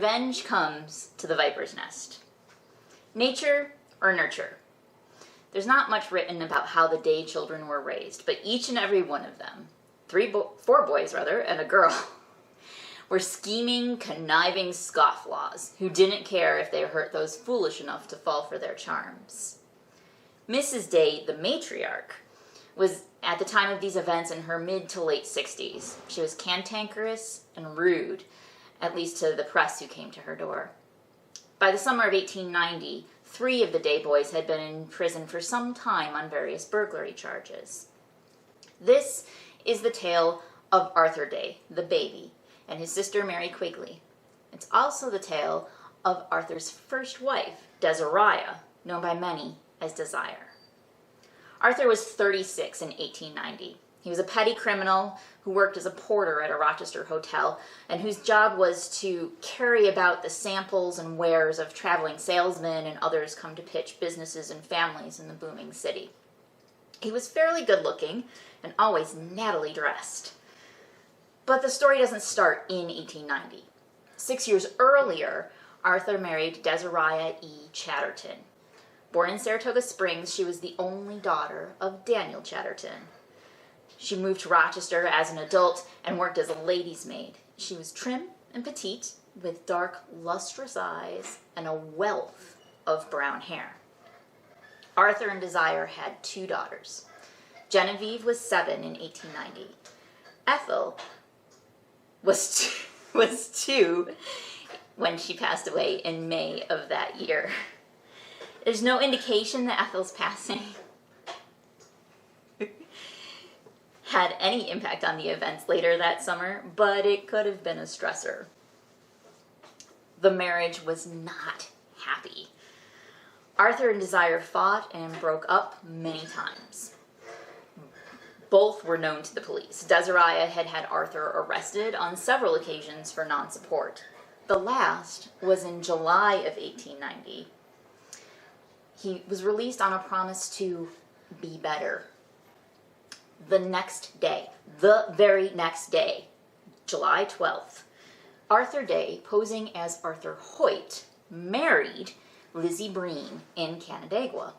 revenge comes to the viper's nest. Nature or nurture? There's not much written about how the Day children were raised, but each and every one of them, four boys and a girl, were scheming, conniving scofflaws who didn't care if they hurt those foolish enough to fall for their charms. Mrs. Day, the matriarch, was at the time of these events in her mid to late 60s. She was cantankerous and rude, at least to the press who came to her door. By the summer of 1890, 3 of the Day boys had been in prison for some time on various burglary charges. This is the tale of Arthur Day, the baby, and his sister Mary Quigley. It's also the tale of Arthur's first wife, Desariah, known by many as Desire. Arthur was 36 in 1890. He was a petty criminal who worked as a porter at a Rochester hotel and whose job was to carry about the samples and wares of traveling salesmen and others come to pitch businesses and families in the booming city. He was fairly good looking and always nattily dressed. But the story doesn't start in 1890. 6 years earlier, Arthur married Desariah E. Chatterton. Born in Saratoga Springs, she was the only daughter of Daniel Chatterton. She moved to Rochester as an adult and worked as a lady's maid. She was trim and petite, with dark, lustrous eyes and a wealth of brown hair. Arthur and Desire had 2 daughters. Genevieve was 7 in 1890. Ethel was 2 when she passed away in May of that year. There's no indication that Ethel's passing had any impact on the events later that summer, but it could have been a stressor. The marriage was not happy. Arthur and Desire fought and broke up many times. Both were known to the police. Desariah had Arthur arrested on several occasions for non-support. The last was in July of 1890. He was released on a promise to be better. The very next day, July 12th, Arthur Day, posing as Arthur Hoyt, married Lizzie Breen in Canandaigua.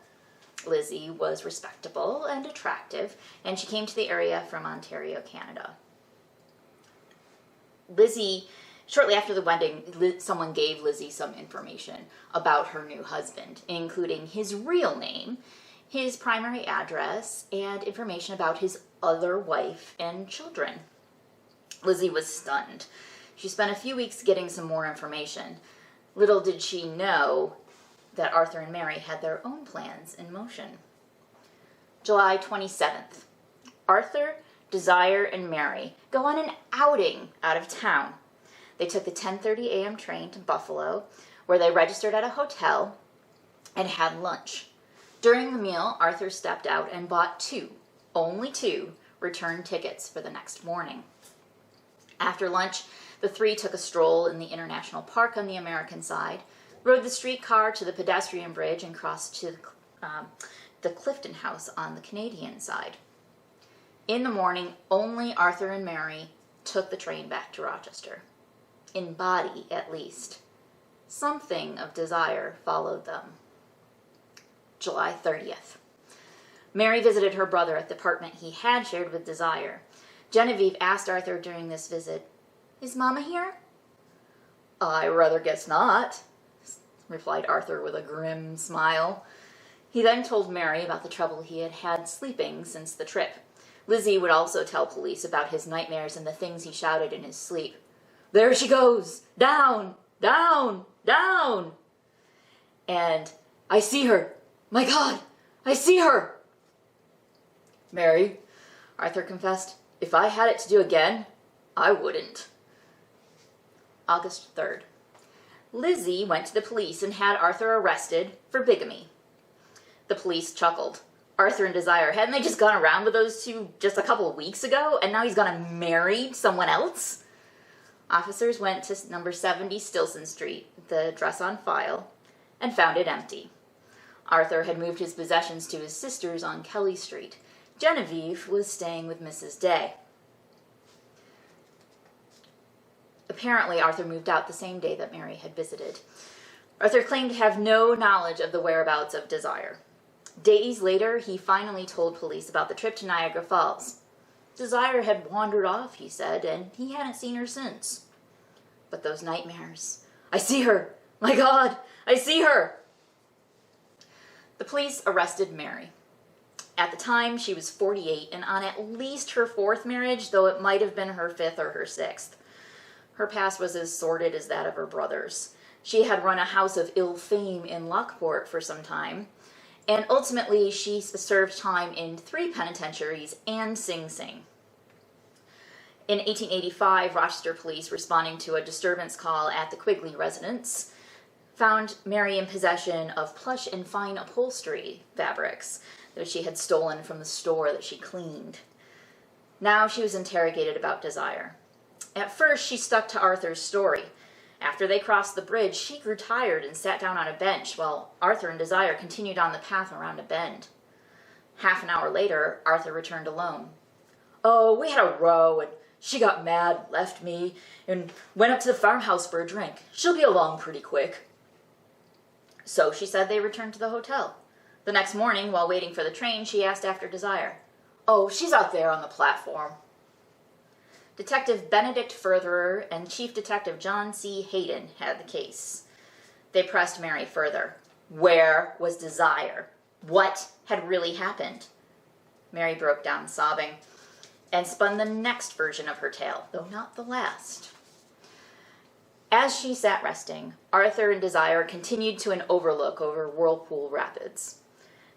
Lizzie was respectable and attractive, and she came to the area from Ontario, Canada. Shortly after the wedding, someone gave Lizzie some information about her new husband, including his real name, his primary address, and information about his other wife and children. Lizzie was stunned. She spent a few weeks getting some more information. Little did she know that Arthur and Mary had their own plans in motion. July 27th. Arthur, Desire, and Mary go on an outing out of town. They took the 10:30 a.m. train to Buffalo, where they registered at a hotel and had lunch. During the meal, Arthur stepped out and bought only two, return tickets for the next morning. After lunch, the 3 took a stroll in the International Park on the American side, rode the streetcar to the pedestrian bridge, and crossed to the Clifton House on the Canadian side. In the morning, only Arthur and Mary took the train back to Rochester. In body, at least. Something of Desire followed them. July 30th. Mary visited her brother at the apartment he had shared with Desire. Genevieve asked Arthur during this visit, "Is Mama here?" "I rather guess not," replied Arthur with a grim smile. He then told Mary about the trouble he had had sleeping since the trip. Lizzie would also tell police about his nightmares and the things he shouted in his sleep. "There she goes! Down! Down! Down!" And, "I see her! My God! I see her!" "Mary," Arthur confessed, "if I had it to do again, I wouldn't." August 3rd. Lizzie went to the police and had Arthur arrested for bigamy. The police chuckled. Arthur and Desire, hadn't they just gone around with those two just a couple of weeks ago, and now he's gonna marry someone else? Officers went to number 70 Stilson Street, the address on file, and found it empty. Arthur had moved his possessions to his sister's on Kelly Street. Genevieve was staying with Mrs. Day. Apparently, Arthur moved out the same day that Mary had visited. Arthur claimed to have no knowledge of the whereabouts of Desire. Days later, he finally told police about the trip to Niagara Falls. Desire had wandered off, he said, and he hadn't seen her since. But those nightmares. I see her! My God, I see her! The police arrested Mary. At the time, she was 48 and on at least her 4th marriage, though it might have been her 5th or her 6th. Her past was as sordid as that of her brother's. She had run a house of ill fame in Lockport for some time, and ultimately she served time in 3 penitentiaries and Sing Sing. In 1885, Rochester police, responding to a disturbance call at the Quigley residence, found Mary in possession of plush and fine upholstery fabrics that she had stolen from the store that she cleaned. Now she was interrogated about Desire. At first, she stuck to Arthur's story. After they crossed the bridge, she grew tired and sat down on a bench while Arthur and Desire continued on the path around a bend. Half an hour later, Arthur returned alone. Oh, we had a row, and she got mad, left me, and went up to the farmhouse for a drink. She'll be along pretty quick. So she said they returned to the hotel. The next morning, while waiting for the train, she asked after Desire. Oh, she's out there on the platform. Detective Benedict Furtherer and Chief Detective John C. Hayden had the case. They pressed Mary further. Where was Desire? What had really happened? Mary broke down sobbing and spun the next version of her tale, though not the last. As she sat resting, Arthur and Desire continued to an overlook over Whirlpool Rapids.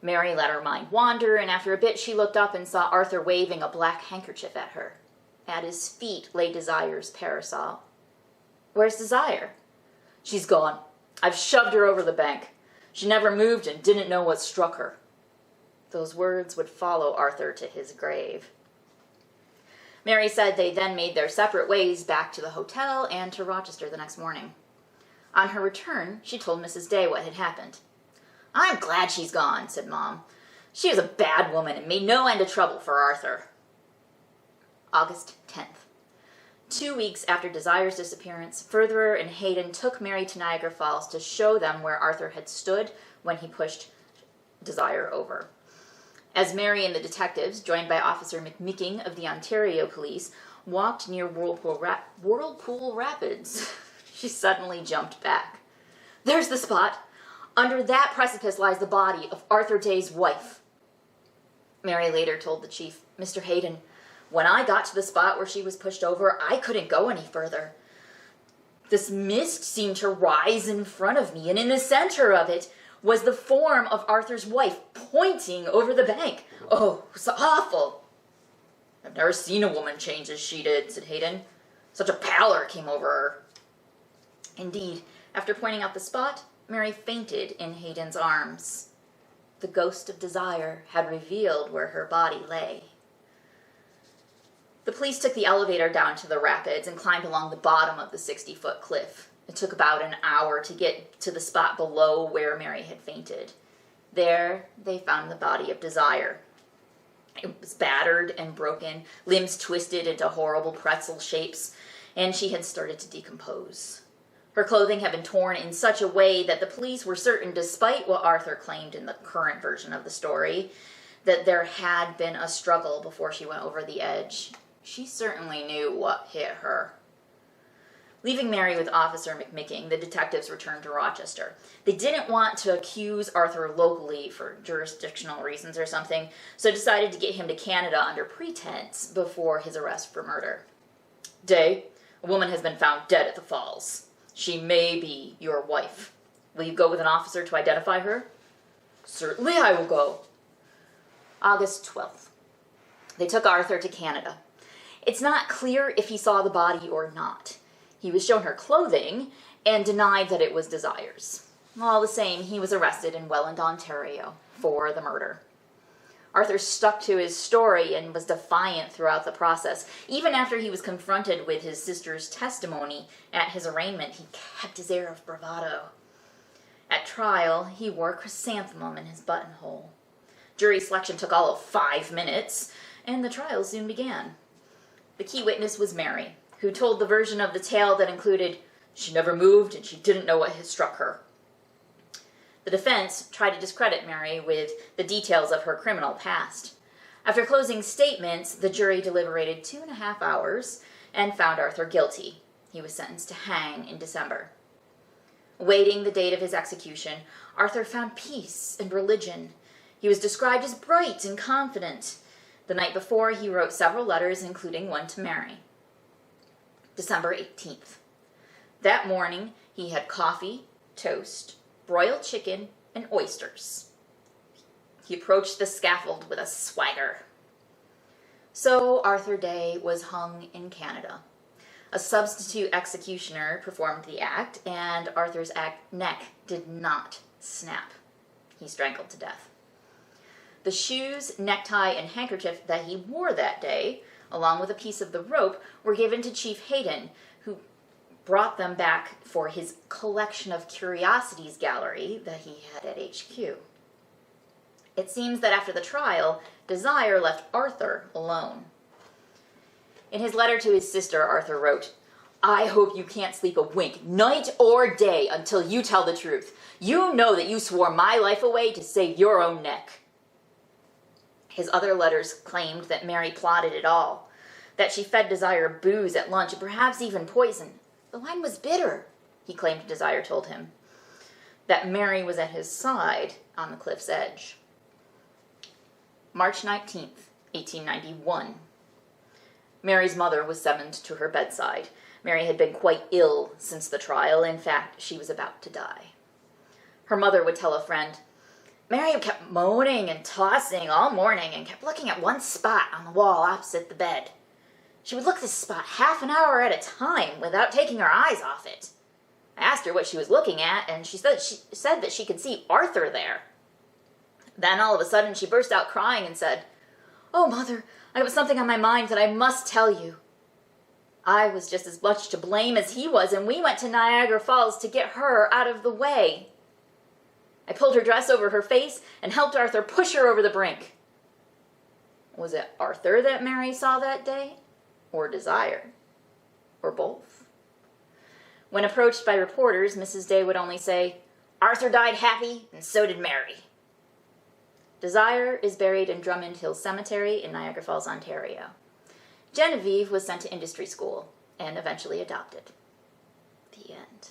Mary let her mind wander, and after a bit she looked up and saw Arthur waving a black handkerchief at her. At his feet lay Desire's parasol. Where's Desire? She's gone. I've shoved her over the bank. She never moved and didn't know what struck her. Those words would follow Arthur to his grave. Mary said they then made their separate ways back to the hotel and to Rochester the next morning. On her return, she told Mrs. Day what had happened. I'm glad she's gone, said Mom. She was a bad woman and made no end of trouble for Arthur. August 10th. 2 weeks after Desire's disappearance, Furtherer and Hayden took Mary to Niagara Falls to show them where Arthur had stood when he pushed Desire over. As Mary and the detectives, joined by Officer McMicking of the Ontario Police, walked near Whirlpool Rapids, she suddenly jumped back. There's the spot. Under that precipice lies the body of Arthur Day's wife. Mary later told the chief, Mr. Hayden, when I got to the spot where she was pushed over, I couldn't go any further. This mist seemed to rise in front of me, and in the center of it was the form of Arthur's wife pointing over the bank. Oh, it was awful. I've never seen a woman change as she did, said Hayden. Such a pallor came over her. Indeed, after pointing out the spot, Mary fainted in Hayden's arms. The ghost of Desire had revealed where her body lay. The police took the elevator down to the rapids and climbed along the bottom of the 60-foot cliff. It took about an hour to get to the spot below where Mary had fainted. There, they found the body of Desire. It was battered and broken, limbs twisted into horrible pretzel shapes, and she had started to decompose. Her clothing had been torn in such a way that the police were certain, despite what Arthur claimed in the current version of the story, that there had been a struggle before she went over the edge. She certainly knew what hit her. Leaving Mary with Officer McMicking, the detectives returned to Rochester. They didn't want to accuse Arthur locally for jurisdictional reasons or something, so decided to get him to Canada under pretense before his arrest for murder. Day, a woman has been found dead at the falls. She may be your wife. Will you go with an officer to identify her? Certainly I will go. August 12th. They took Arthur to Canada. It's not clear if he saw the body or not. He was shown her clothing and denied that it was Desire's. All the same, he was arrested in Welland, Ontario for the murder. Arthur stuck to his story and was defiant throughout the process. Even after he was confronted with his sister's testimony at his arraignment, he kept his air of bravado. At trial, he wore a chrysanthemum in his buttonhole. Jury selection took all of 5 minutes, and the trial soon began. The key witness was Mary. who told the version of the tale that included, "She never moved and she didn't know what had struck her." The defense tried to discredit Mary with the details of her criminal past. After closing statements, the jury deliberated 2.5 hours and found Arthur guilty. He was sentenced to hang in December. Awaiting the date of his execution, Arthur found peace and religion. He was described as bright and confident. The night before, he wrote several letters, including one to Mary. December 18th. That morning, he had coffee, toast, broiled chicken, and oysters. He approached the scaffold with a swagger. So Arthur Day was hung in Canada. A substitute executioner performed the act, and Arthur's neck did not snap. He strangled to death. The shoes, necktie, and handkerchief that he wore that day, along with a piece of the rope, were given to Chief Hayden, who brought them back for his collection of curiosities gallery that he had at HQ. It seems that after the trial, Desire left Arthur alone. In his letter to his sister, Arthur wrote, "I hope you can't sleep a wink, night or day, until you tell the truth. You know that you swore my life away to save your own neck." His other letters claimed that Mary plotted it all, that she fed Desire booze at lunch and perhaps even poison. The wine was bitter, he claimed Desire told him. That Mary was at his side on the cliff's edge. March 19th, 1891. Mary's mother was summoned to her bedside. Mary had been quite ill since the trial. In fact, she was about to die. Her mother would tell a friend, "Mary kept moaning and tossing all morning and kept looking at one spot on the wall opposite the bed. She would look at this spot half an hour at a time without taking her eyes off it. I asked her what she was looking at, and she said that she could see Arthur there. Then all of a sudden she burst out crying and said, 'Oh, Mother, I have something on my mind that I must tell you.' I was just as much to blame as he was, and we went to Niagara Falls to get her out of the way. I pulled her dress over her face and helped Arthur push her over the brink." Was it Arthur that Mary saw that day? Or Desire? Or both? When approached by reporters, Mrs. Day would only say, "Arthur died happy, and so did Mary." Desire is buried in Drummond Hill Cemetery in Niagara Falls, Ontario. Genevieve was sent to industry school and eventually adopted. The end.